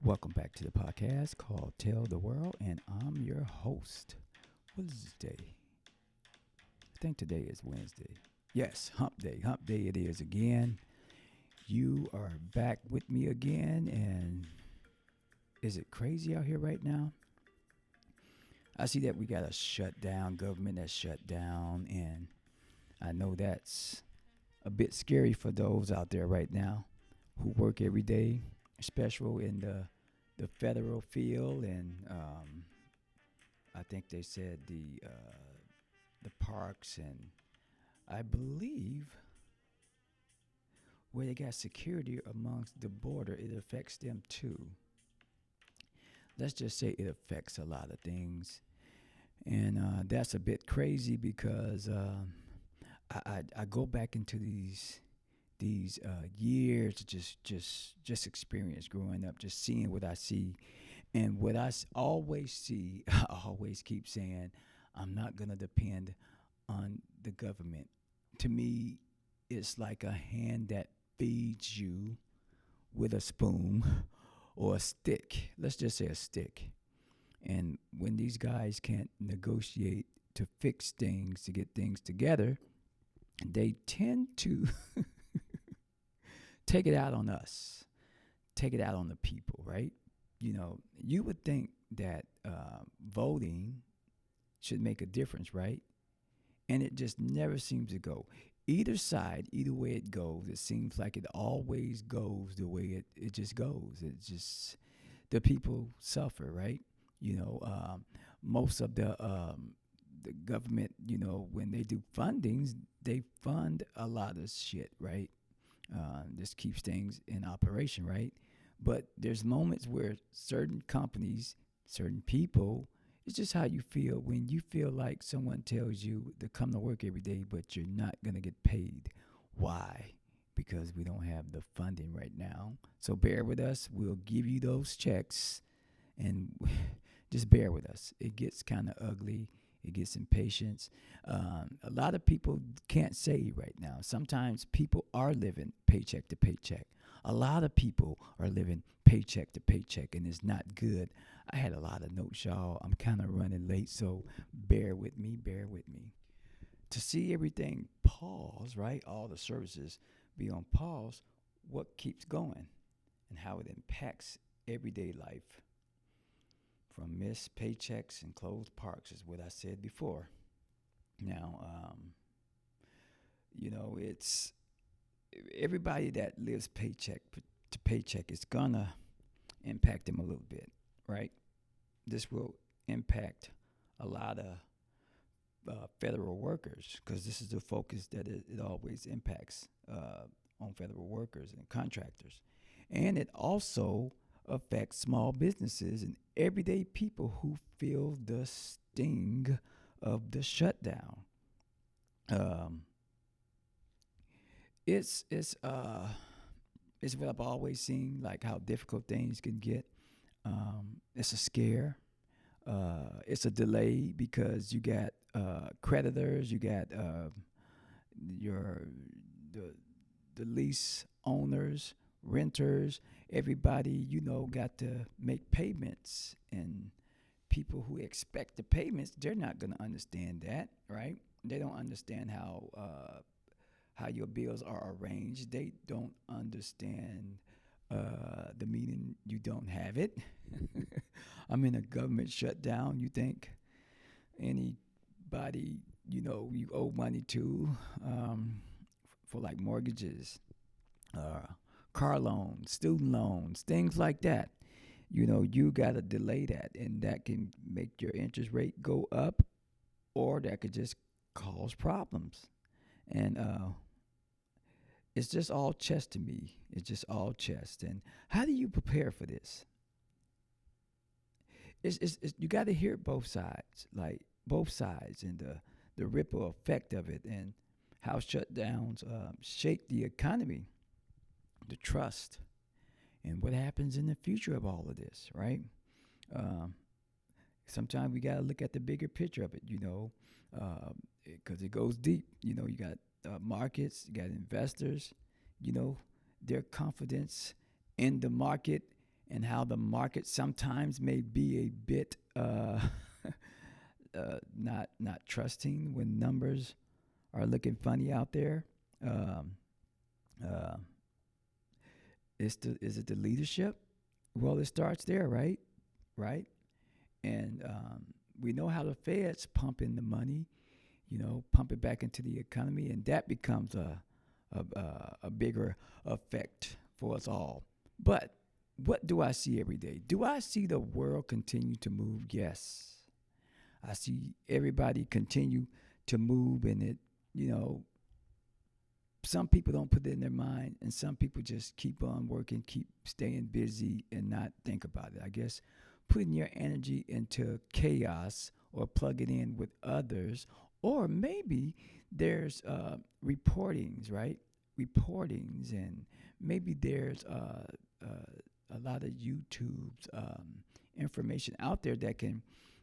Welcome back to the podcast called Tell the World, and I'm your host. What is this day? I think today is Wednesday. Yes, hump day. Hump day it is again. You are back with me again, and is it crazy out here right now? I see that we got a shutdown, government that's shut down, and I know that's a bit scary for those out there right now who work every day, especially in the federal field, and I think they said the parks, and I believe where they got security amongst the border, it affects them too. Let's just say it affects a lot of things, and that's a bit crazy because I go back into these years to just experience growing up, just seeing what I see, and what always see. I always keep saying, I'm not gonna depend on the government. To me, it's like a hand that feeds you with a spoon or a stick. Let's just say a stick. And when these guys can't negotiate to fix things, to get things together, they tend to take it out on us, take it out on the people, right? You would think that voting should make a difference, right? And it just never seems to go. Either side, either way it goes, it seems like it always goes the way it just goes. It just, the people suffer, right? You know, most of the government, when they do fundings, they fund a lot of shit, right? This keeps things in operation, right? But there's moments where certain companies, certain people, it's just how you feel when you feel like someone tells you to come to work every day, but you're not going to get paid. Why? Because we don't have the funding right now. So bear with us. We'll give you those checks, and just bear with us. It gets kind of ugly. It gets impatient. A lot of people can't save right now. Sometimes people are living paycheck to paycheck. A lot of people are living paycheck to paycheck, and it's not good. I had a lot of notes, y'all. I'm kind of running late, so bear with me, bear with me. To see everything pause, right? All the services be on pause, what keeps going and how it impacts everyday life. From missed paychecks and closed parks is what I said before. Now, it's everybody that lives paycheck to paycheck is gonna impact them a little bit, right? This will impact a lot of federal workers because this is the focus that it always impacts on federal workers and contractors. And it also affects small businesses and everyday people who feel the sting of the shutdown. Um, it's what I've always seen, like how difficult things can get. It's a scare. It's a delay because you got creditors, you got your the the lease owners, renters, everybody, got to make payments, and people who expect the payments, they're not going to understand that, right? They don't understand how your bills are arranged. They don't understand the meaning you don't have it. I'm in a government shutdown. You think anybody you owe money to for like mortgages, uh, car loans, student loans, things like that. You got to delay that, and that can make your interest rate go up, or that could just cause problems. And it's just all chess to me. It's just all chess. And how do you prepare for this? It's you got to hear both sides, like both sides, and the ripple effect of it, and how shutdowns shake the economy, the trust, and what happens in the future of all of this, right? Um, Sometimes we got to look at the bigger picture of it, because it goes deep. You got markets, you got investors, you know, their confidence in the market and how the market sometimes may be a bit not trusting when numbers are looking funny out there. Um, uh, is it the leadership? Well, it starts there, right? Right, and we know how the Feds pump in the money, pump it back into the economy, and that becomes a bigger effect for us all. But what do I see every day? Do I see the world continue to move? Yes. I see everybody continue to move, and you know, some people don't put it in their mind, and some people just keep on working, keep staying busy, and not think about it. I guess putting your energy into chaos or plug it in with others, or maybe there's reportings, right? Reportings, and maybe there's a lot of YouTube's information out there that can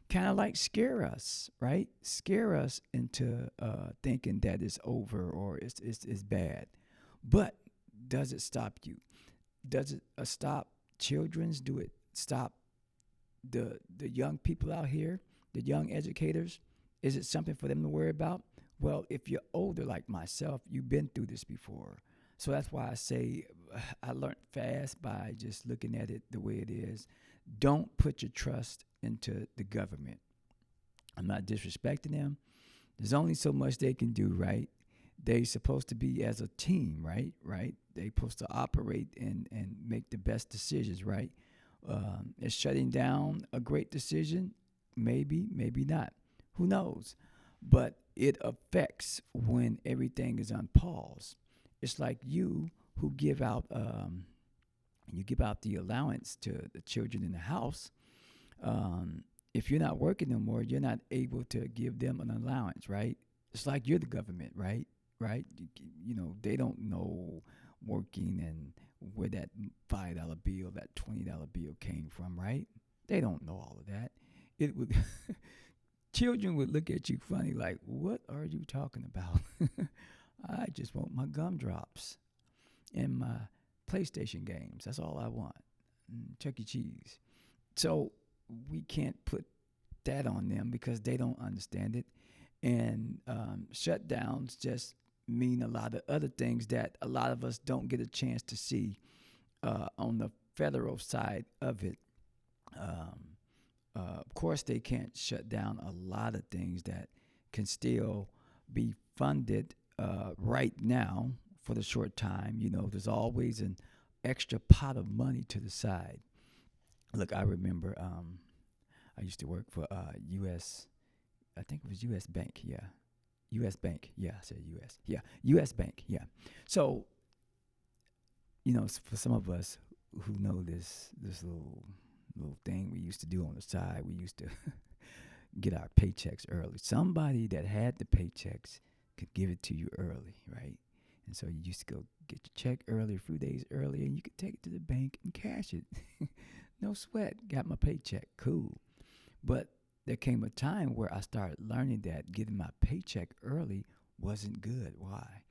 kind of like scare us, right? Scare us into thinking that it's over or it's bad. But does it stop you? Does it stop children's? Do it stop the young people out here, the young educators? Is it something for them to worry about? Well, if you're older like myself, you've been through this before. So that's why I say I learned fast by just looking at it the way it is. Don't put your trust into the government. I'm not disrespecting them. There's only so much they can do, right? They supposed to be as a team, right? Right? They supposed to operate and make the best decisions, right? Is shutting down a great decision? Maybe, maybe not. Who knows? But it affects when everything is on pause. It's like who give out the allowance to the children in the house. If you're not working no more, you're not able to give them an allowance, right? It's like you're the government, right? Right? They don't know working and where that $5 bill, that $20 bill came from, right? They don't know all of that. It would children would look at you funny, like, "What are you talking about?" I just want my gumdrops and my PlayStation games. That's all I want. Chuck E. Cheese. So we can't put that on them because they don't understand it. And shutdowns just mean a lot of other things that a lot of us don't get a chance to see on the federal side of it. Of course, they can't shut down a lot of things that can still be funded right now for the short time. There's always an extra pot of money to the side. Look, I remember I used to work for U.S. I think it was U.S. Bank, yeah. U.S. Bank, yeah, I said U.S. Yeah, U.S. Bank, yeah. So, for some of us who know this little thing we used to do on the side, we used to get our paychecks early. Somebody that had the paychecks could give it to you early, right? And so you used to go get your check early, a few days earlier, and you could take it to the bank and cash it. No sweat. Got my paycheck. Cool. But there came a time where I started learning that getting my paycheck early wasn't good. Why?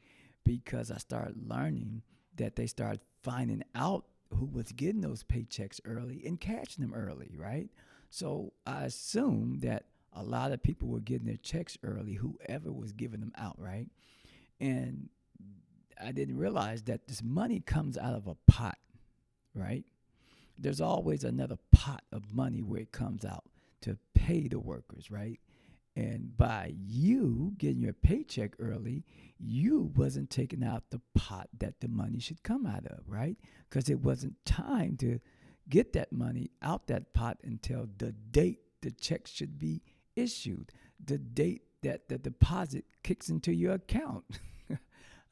Because I started learning that they started finding out who was getting those paychecks early and catching them early, right? So I assumed that a lot of people were getting their checks early, whoever was giving them out, right? And I didn't realize that this money comes out of a pot, right? There's always another pot of money where it comes out to pay the workers, right? And by you getting your paycheck early, you wasn't taking out the pot that the money should come out of, right? Because it wasn't time to get that money out that pot until the date the check should be issued, the date that the deposit kicks into your account.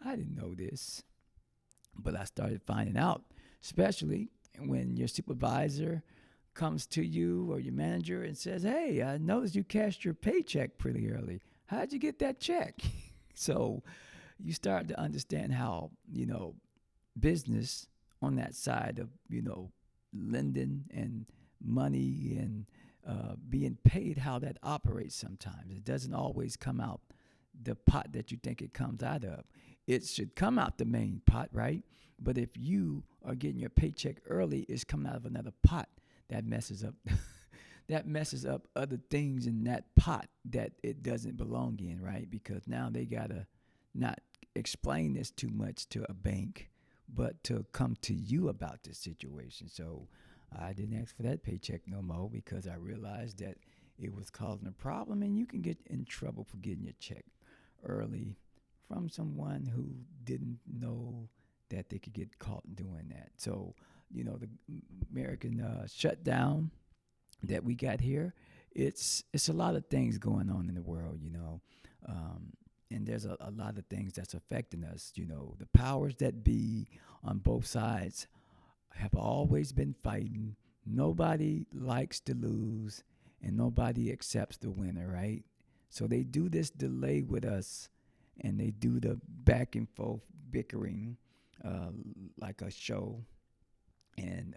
I didn't know this, but I started finding out, especially when your supervisor comes to you or your manager and says, "Hey, I noticed you cashed your paycheck pretty early. How'd you get that check?" So you start to understand how, business on that side of, lending and money and being paid, how that operates sometimes. It doesn't always come out the pot that you think it comes out of. it should come out the main pot, right? But if you are getting your paycheck early, it's coming out of another pot. That messes up that messes up other things in that pot that it doesn't belong in, right? Because now they gotta not explain this too much to a bank, but to come to you about this situation. So I didn't ask for that paycheck no more because I realized that it was causing a problem, and you can get in trouble for getting your check early from someone who didn't know that they could get caught doing that. So, the American shutdown that we got here, it's a lot of things going on in the world, and there's a lot of things that's affecting us. The powers that be on both sides have always been fighting. Nobody likes to lose, and nobody accepts the winner, right? So they do this delay with us, and they do the back and forth bickering, uh, like a show, and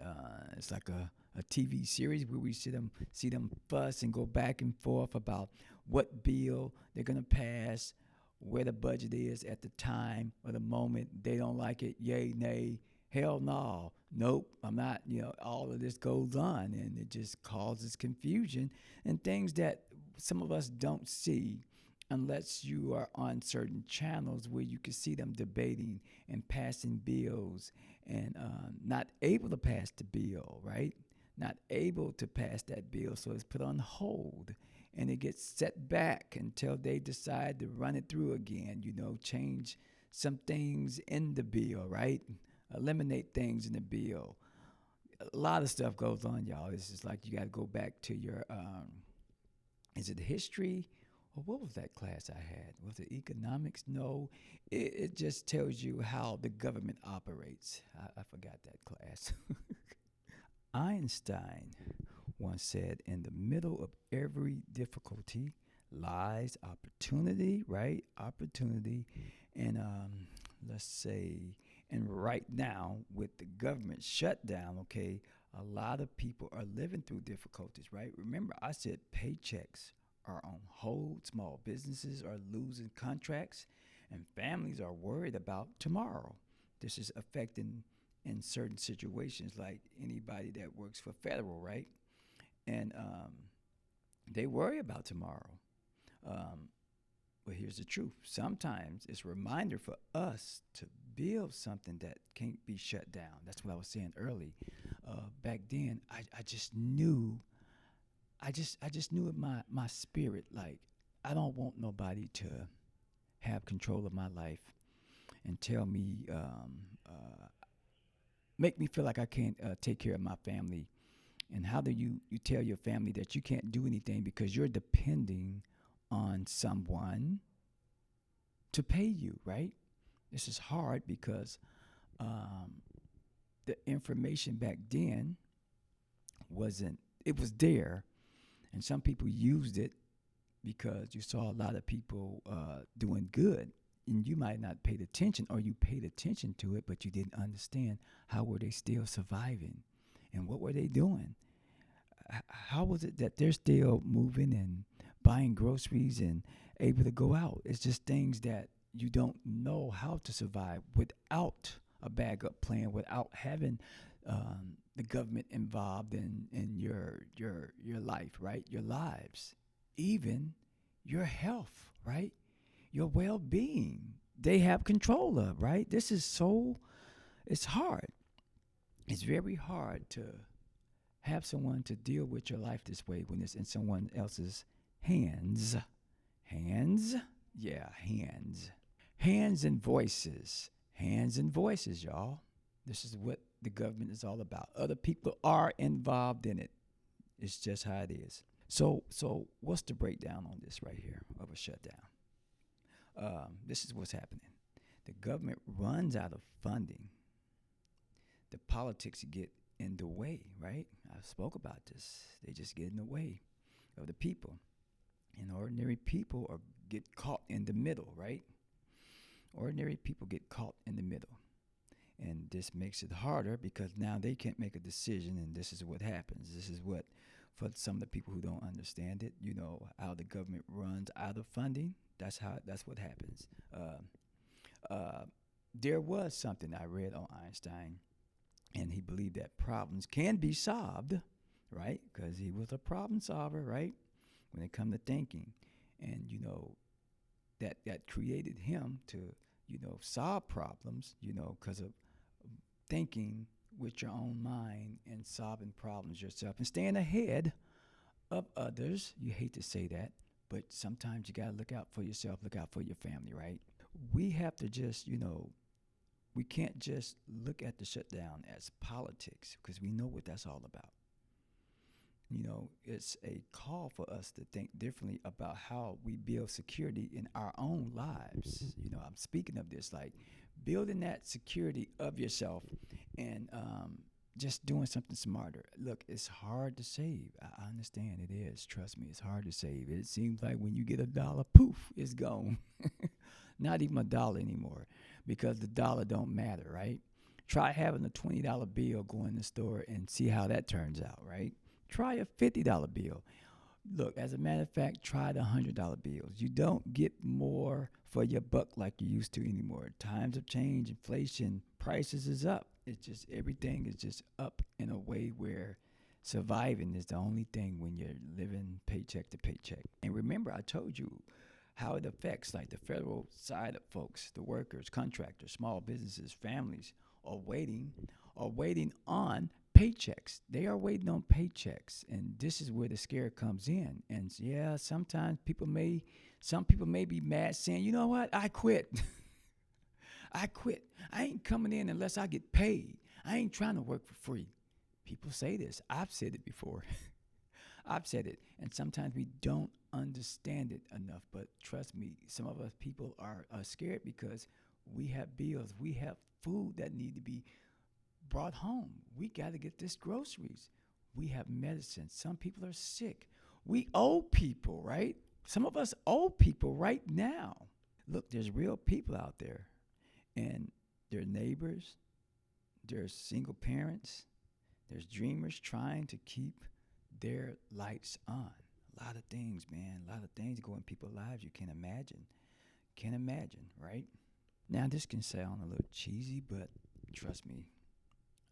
it's like a TV series where we see them fuss and go back and forth about what bill they're gonna pass, where the budget is at the time or the moment. They don't like it, yay, nay, hell no, nope, I'm not. All of this goes on, and it just causes confusion and things that some of us don't see unless you are on certain channels where you can see them debating and passing bills and not able to pass the bill, right? Not able to pass that bill, so it's put on hold and it gets set back until they decide to run it through again, change some things in the bill, right? Eliminate things in the bill. A lot of stuff goes on, y'all. It's just like you got to go back to your, is it history? Or what was that class I had? Was it economics? No, it just tells you how the government operates. I forgot that class. Einstein once said, in the middle of every difficulty lies opportunity, right? Opportunity. And let's say, and right now with the government shutdown, okay, a lot of people are living through difficulties, right? Remember, I said paychecks are on hold, small businesses are losing contracts, and families are worried about tomorrow. This is affecting in certain situations, like anybody that works for federal, right? And they worry about tomorrow. Um, but here's the truth. Sometimes it's a reminder for us to build something that can't be shut down. That's what I was saying early. Back then, I just knew, I just knew in my spirit, like, I don't want nobody to have control of my life and tell me, make me feel like I can't take care of my family. And how do you tell your family that you can't do anything because you're depending on someone to pay you, right? This is hard because um, the information back then wasn't, it was there, and some people used it because you saw a lot of people doing good, and you might not paid attention, or you paid attention to it, but you didn't understand how were they still surviving and what were they doing. How was it that they're still moving and buying groceries and able to go out? It's just things that you don't know how to survive without a backup plan, without having the government involved in your life, right? Your lives, even your health, right? Your well-being. They have control of, right? This is so. It's hard. It's very hard to have someone to deal with your life this way when it's in someone else's hands. Hands? Yeah, hands. Hands and voices. Hands and voices, y'all. This is what the government is all about. Other people are involved in it. It's just how it is. So what's the breakdown on this right here of a shutdown? This is what's happening. The government runs out of funding. The politics get in the way, right? I spoke about this. They just get in the way of the people. And ordinary people get caught in the middle, right? Ordinary people get caught in the middle. And this makes it harder because now they can't make a decision, and this is what happens. This is what, for some of the people who don't understand it, how the government runs out of funding. That's what happens. Uh, there was something I read on Einstein, and he believed that problems can be solved, right? Because he was a problem solver, right? When it come to thinking, and that created him to solve problems, because of thinking with your own mind and solving problems yourself and staying ahead of others. You hate to say that, but sometimes you got to look out for yourself, look out for your family, right? We have to just, we can't just look at the shutdown as politics because we know what that's all about. It's a call for us to think differently about how we build security in our own lives. I'm speaking of this, like building that security of yourself and just doing something smarter. Look, it's hard to save. I understand it is. Trust me, it's hard to save. It seems like when you get a dollar, poof, it's gone. Not even a dollar anymore because the dollar don't matter, right? Try having a $20 bill, go in the store and see how that turns out, right? Try a $50 bill. Look, as a matter of fact, try the $100 bills. You don't get more for your buck like you used to anymore. Times have changed, inflation, prices is up. It's just everything is just up in a way where surviving is the only thing when you're living paycheck to paycheck. And remember, I told you how it affects like the federal side of folks, the workers, contractors, small businesses, families are waiting on paychecks. They are waiting on paychecks, and this is where the scare comes in. And yeah, sometimes some people may be mad, saying, "You know what? I quit. I quit. I ain't coming in unless I get paid. I ain't trying to work for free." People say this. I've said it before. I've said it, and sometimes we don't understand it enough. But trust me, some of us people are scared because we have bills, we have food that need to be brought home. We got to get this groceries. We have medicine. Some people are sick. We owe people, right? Some of us owe people right now. Look, there's real people out there, and their neighbors, there's single parents, there's dreamers trying to keep their lights on. A lot of things, man. A lot of things go in people's lives you can't imagine. Can't imagine, right? Now, this can sound a little cheesy, but trust me,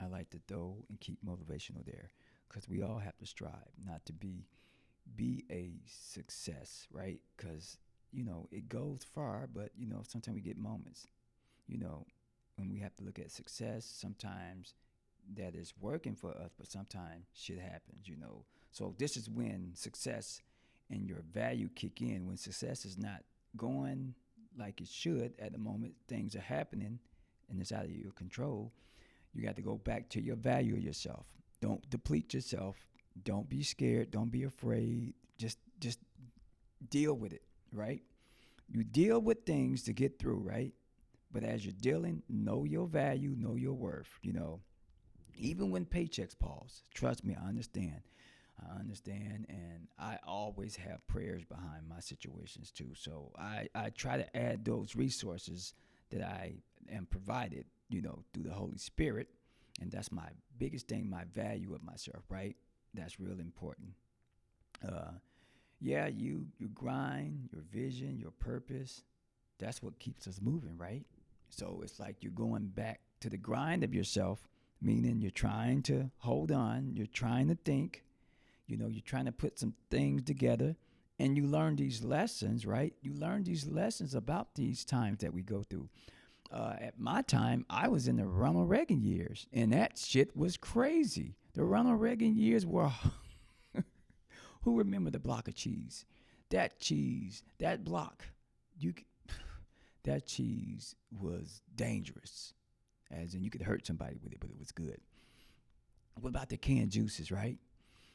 I like to throw and keep motivational there because we all have to strive not to be a success, right? Because it goes far, but sometimes we get moments. You know, when we have to look at success, sometimes that is working for us, but sometimes shit happens. So this is when success and your value kick in. When success is not going like it should at the moment, things are happening, and it's out of your control. You got to go back to your value of yourself. Don't deplete yourself. Don't be scared. Don't be afraid. Just deal with it, right? You deal with things to get through, right? But as you're dealing, know your value, know your worth. Even when paychecks pause, trust me, I understand. I understand, and I always have prayers behind my situations too. So I try to add those resources that I am provided, through the Holy Spirit, and that's my biggest thing, my value of myself, right? That's real important. Yeah, you grind, your vision, your purpose. That's what keeps us moving, right? So it's like you're going back to the grind of yourself, meaning you're trying to hold on, you're trying to think, you're trying to put some things together, and you learn these lessons, right? You learn these lessons about these times that we go through. At my time, I was in the Ronald Reagan years, and that shit was crazy. The Ronald Reagan years were. Who remember the block of cheese? That block, you, that cheese was dangerous, as in you could hurt somebody with it, but it was good. What about the canned juices, right?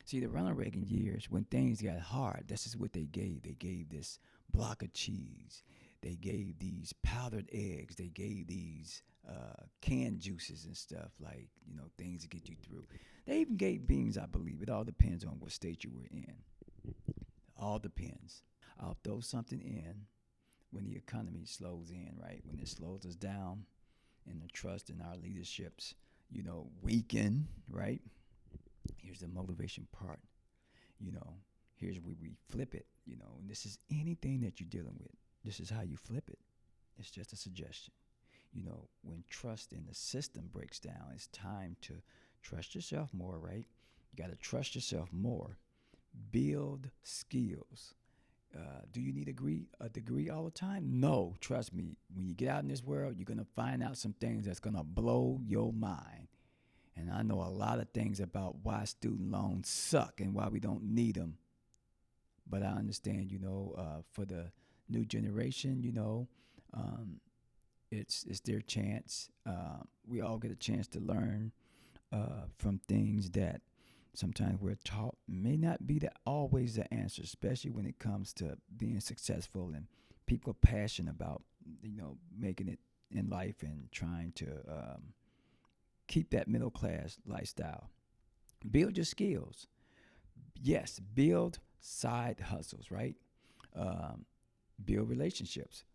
See, the Ronald Reagan years, when things got hard, this is what they gave. They gave this block of cheese. They gave these powdered eggs. They gave these canned juices and stuff, like, things to get you through. They even gave beans, I believe. It all depends on what state you were in. All depends. I'll throw something in when the economy slows in, right? When it slows us down and the trust in our leaderships, weaken, right? Here's the motivation part. Here's where we flip it, and this is anything that you're dealing with. This is how you flip it. It's just a suggestion. when trust in the system breaks down, it's time to trust yourself more, right? You got to trust yourself more. Build skills. Do you need a degree all the time? No, trust me. When you get out in this world, you're gonna find out some things that's gonna blow your mind. And I know a lot of things about why student loans suck and why we don't need them. But I understand, for the new generation, um, it's their chance. We all get a chance to learn from things that sometimes we're taught may not be always the answer, especially when it comes to being successful and people are passionate about making it in life and trying to keep that middle class lifestyle. Build your skills. Yes, build side hustles, right? Um, Build relationships.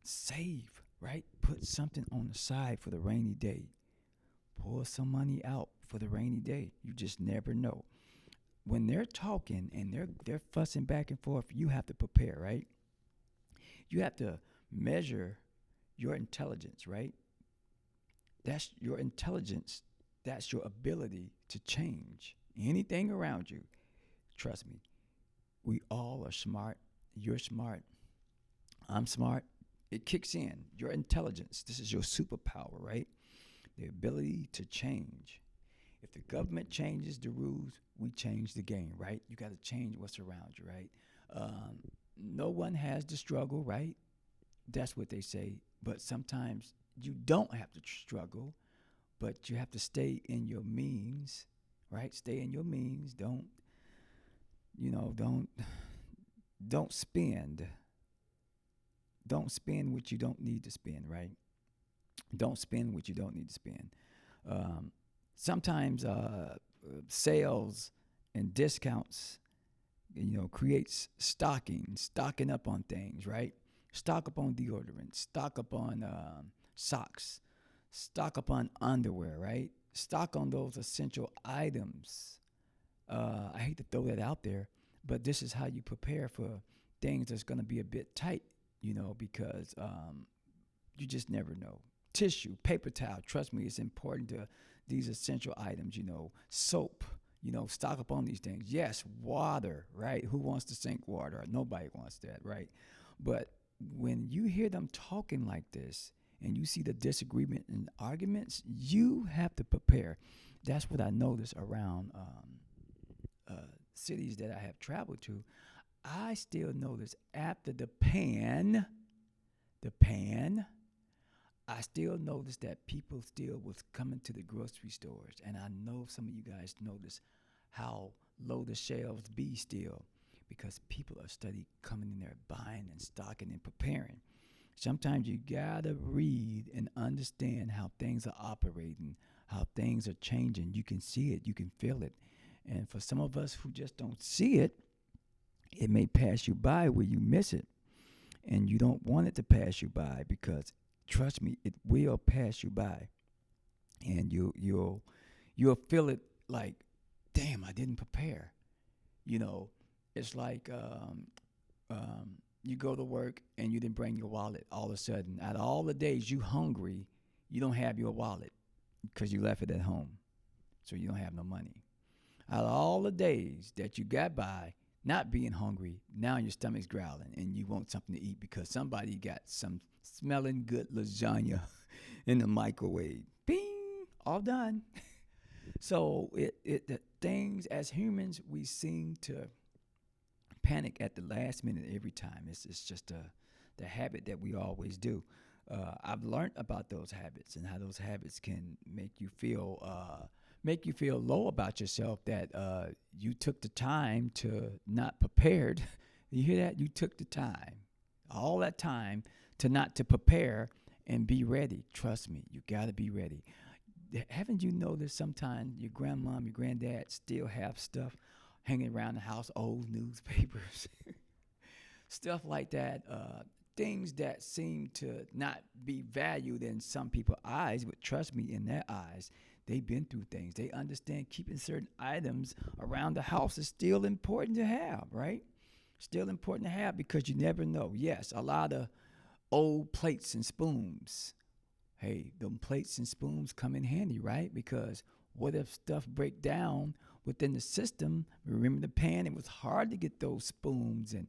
Save, right? Put something on the side for the rainy day. Pull some money out for the rainy day. You just never know. When they're talking and they're fussing back and forth, you have to prepare, right? You have to measure your intelligence, right? That's your intelligence. That's your ability to change anything around you. Trust me, we all are smart. You're smart. I'm smart. It kicks in. Your intelligence. This is your superpower, right? The ability to change. If the government changes the rules, we change the game, right? You got to change what's around you, right? No one has the struggle, right? That's what they say. But sometimes you don't have to struggle, but you have to stay in your means, right? Stay in your means. You know, don't don't spend. Don't spend what you don't need to spend, right? Don't spend what you don't need to spend. Um, Sometimes sales and discounts, creates stocking up on things, right? Stock up on deodorant, stock up on socks, stock up on underwear, right? Stock on those essential items. I hate to throw that out there, but this is how you prepare for things that's going to be a bit tight, because you just never know. Tissue, paper towel, trust me, it's important to these essential items, soap, stock up on these things. Yes, water, right? Who wants to sink water? Nobody wants that, right? But when you hear them talking like this and you see the disagreement and arguments, you have to prepare. That's what I notice around cities that I have traveled to. I still notice after the pan, I still notice that people still was coming to the grocery stores, and I know some of you guys notice how low the shelves be still, because people are steady coming in there buying and stocking and preparing. Sometimes you gotta read and understand how things are operating, how things are changing. You can see it, you can feel it, and for some of us who just don't see it, it may pass you by where you miss it, and you don't want it to pass you by because trust me, it will pass you by, and you'll feel it like, damn, I didn't prepare. You know, it's like you go to work and you didn't bring your wallet. All of a sudden, out of all the days you hungry, you don't have your wallet because you left it at home, so you don't have no money. Out of all the days that you got by not being hungry, now your stomach's growling and you want something to eat because somebody got some smelling good lasagna in the microwave. Bing, all done. So the things as humans we seem to panic at the last minute every time. It's just the habit that we always do. I've learned about those habits and how those habits can make you feel low about yourself, that you took the time to not prepared. You hear that? You took the time, all that time to prepare and be ready. Trust me, you got to be ready. Haven't you noticed sometimes your grandmom, your granddad still have stuff hanging around the house, old newspapers, stuff like that, things that seem to not be valued in some people's eyes, but trust me, in their eyes, they've been through things. They understand keeping certain items around the house is still important to have, right? Still important to have because you never know. Yes, a lot of old plates and spoons. Hey, them plates and spoons come in handy, right? Because what if stuff break down within the system? Remember the pan? It was hard to get those spoons and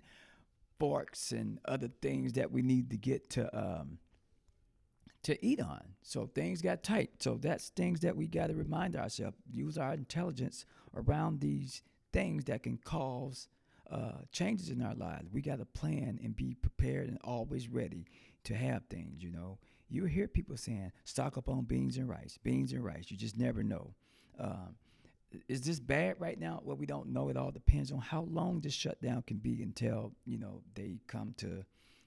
forks and other things that we need to get to eat on. So things got tight. So that's things that we got to remind ourselves. Use our intelligence around these things that can cause changes in our lives. We got to plan and be prepared and always ready to have things. You hear people saying, stock up on beans and rice, beans and rice. You just never know. Um, is this bad right now? Well, we don't know. It all depends on how long this shutdown can be until they come to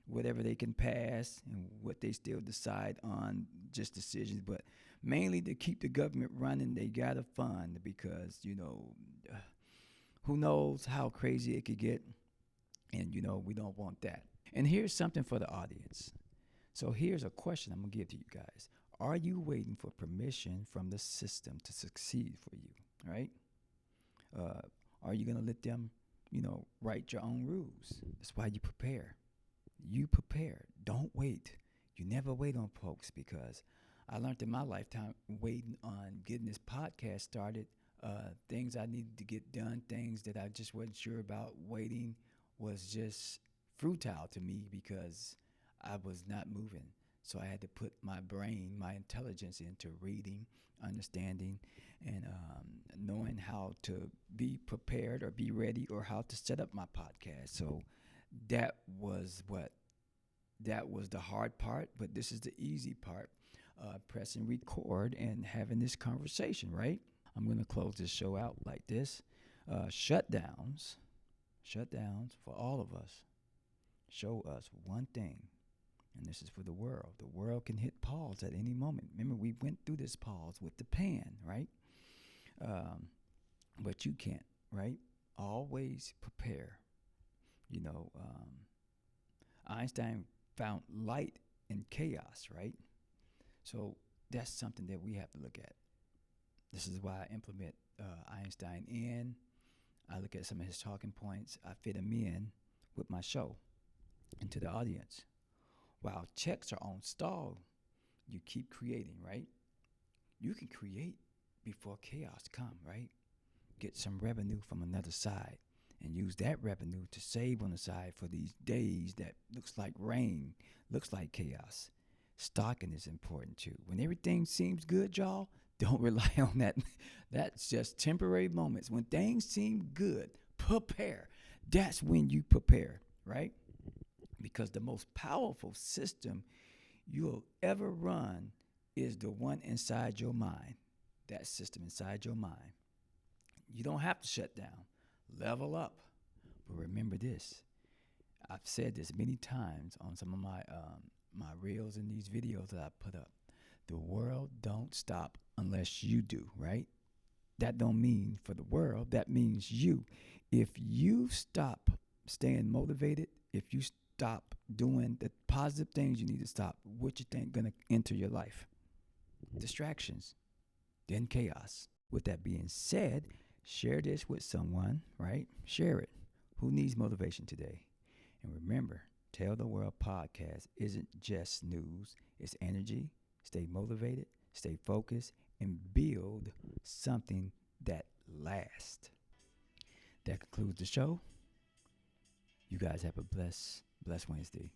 whatever they can pass and what they still decide on, just decisions. But mainly to keep the government running, they gotta fund because who knows how crazy it could get, and we don't want that. And here's something for the audience. So here's a question I'm gonna give to you guys. Are you waiting for permission from the system to succeed for you? Right? Uh, are you gonna let them, write your own rules? That's why you prepare. You prepare. Don't wait. You never wait on folks, because I learned in my lifetime waiting on getting this podcast started, things I needed to get done, things that I just wasn't sure about. Waiting was just futile to me because I was not moving. So I had to put my brain, my intelligence into reading, understanding, and knowing how to be prepared or be ready or how to set up my podcast. So that was what that was the hard part, but this is the easy part. Pressing record and having this conversation, right? I'm going to close this show out like this. Shutdowns for all of us show us one thing, and this is for the world. The world can hit pause at any moment. Remember, we went through this pause with the pan, right? But you can't, right? Always prepare. Einstein found light in chaos, right? So that's something that we have to look at. This is why I implement Einstein in. I look at some of his talking points. I fit them in with my show into the audience. While checks are on stall, you keep creating, right? You can create before chaos come, right? Get some revenue from another side and use that revenue to save on the side for these days that looks like rain, looks like chaos. Stocking is important too. When everything seems good, y'all, don't rely on that. That's just temporary moments. When things seem good, prepare. That's when you prepare, right? Because the most powerful system you'll ever run is the one inside your mind. That system inside your mind. You don't have to shut down. Level up. But remember this. I've said this many times on some of my reels and these videos that I put up. The world don't stop unless you do, right? That don't mean for the world. That means you. If you stop staying motivated, if you stop doing the positive things you need to stop, what you think gonna enter your life? Distractions, then chaos. With that being said, share this with someone, right? Share it. Who needs motivation today? And remember, Tell the World podcast isn't just news, it's energy. Stay motivated, stay focused, and build something that lasts. That concludes the show. You guys have a blessed Wednesday.